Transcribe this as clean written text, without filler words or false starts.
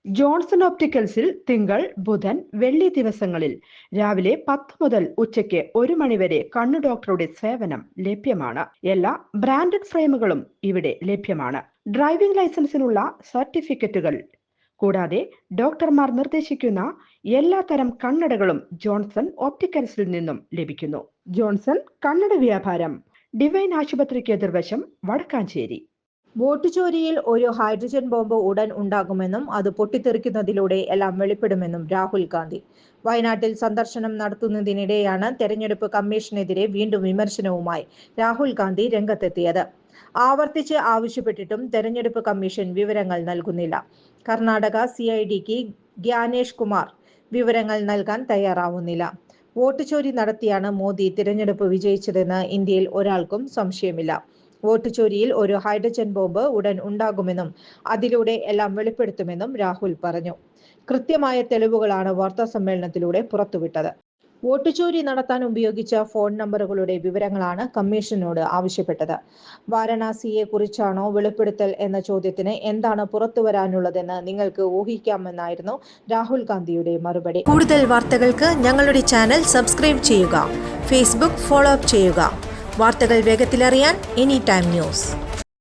Johnson ഓപ്റ്റിക്കൽസിൽ തിങ്കൾ, ബുധൻ, വെള്ളി ദിവസങ്ങളിൽ രാവിലെ 10 മുതൽ ഉച്ചയ്ക്ക് 1 മണിവരെ കണ്ണു ഡോക്ടറുടെ സേവനം ലഭ്യമാണ്. എല്ലാ ബ്രാൻഡഡ് ഫ്രെയിമുകളും ഇവിടെ ലഭ്യമാണ്. ഡ്രൈവിംഗ് ലൈസൻസിനുള്ള സർട്ടിഫിക്കറ്റുകൾ കൂടാതെ ഡോക്ടർമാർ നിർദ്ദേശിക്കുന്ന എല്ലാ തരം കണ്ണടകളും ജോൺസൺ ഓപ്റ്റിക്കൽസിൽ നിന്നും ലഭിക്കുന്നു. ജോൺസൺ കണ്ണട വ്യാപാരം, ഡിവൈൻ ആശുപത്രിക്ക് എതിർവശം, വടക്കാഞ്ചേരി. വോട്ട് ചോരിയിൽ ഒരു ഹൈഡ്രജൻ ബോംബ് ഉടൻ ഉണ്ടാകുമെന്നും അത് പൊട്ടിത്തെറിക്കുന്നതിലൂടെ എല്ലാം വെളിപ്പെടുമെന്നും രാഹുൽ ഗാന്ധി. വയനാട്ടിൽ സന്ദർശനം നടത്തുന്നതിനിടെയാണ് തെരഞ്ഞെടുപ്പ് കമ്മീഷനെതിരെ വീണ്ടും വിമർശനവുമായി രാഹുൽ ഗാന്ധി രംഗത്തെത്തിയത്. ആവർത്തിച്ച് ആവശ്യപ്പെട്ടിട്ടും തെരഞ്ഞെടുപ്പ് കമ്മീഷൻ വിവരങ്ങൾ നൽകുന്നില്ല. കർണാടക CIDക്ക് ഗ്യാനേഷ് കുമാർ വിവരങ്ങൾ നൽകാൻ തയ്യാറാവുന്നില്ല. വോട്ട് ചോരി നടത്തിയാണ് മോദി തിരഞ്ഞെടുപ്പ് വിജയിച്ചതെന്ന് ഇന്ത്യയിൽ ഒരാൾക്കും സംശയമില്ല. വോട്ട് ചോരിയിൽ ഒരു ഹൈഡ്രജൻ ബോംബ് ഉടൻ ഉണ്ടാകുമെന്നും അതിലൂടെ എല്ലാം വെളിപ്പെടുത്തുമെന്നും രാഹുൽ പറഞ്ഞു. കൃത്യമായ തെളിവുകളാണ് വാർത്താസമ്മേളനത്തിലൂടെ പുറത്തുവിട്ടത്. വോട്ട് ചോരി നടത്താൻ ഉപയോഗിച്ച ഫോൺ നമ്പറുകളുടെ വിവരങ്ങളാണ് കമ്മീഷനോട് ആവശ്യപ്പെട്ടത്. വാരണാസിയെ കുറിച്ചാണോ വെളിപ്പെടുത്തൽ എന്ന ചോദ്യത്തിന് എന്താണ് പുറത്തുവരാനുള്ളതെന്ന് നിങ്ങൾക്ക് ഊഹിക്കാമെന്നായിരുന്നു രാഹുൽ ഗാന്ധിയുടെ മറുപടി. കൂടുതൽ വാർത്തകൾക്ക് ഞങ്ങളുടെ ചാനൽ സബ്സ്ക്രൈബ് ചെയ്യുക. ഫേസ്ബുക്ക് ഫോളോ അപ്പ് ചെയ്യുക. വാർത്തകൾ വേഗത്തിലറിയാൻ Anytime News.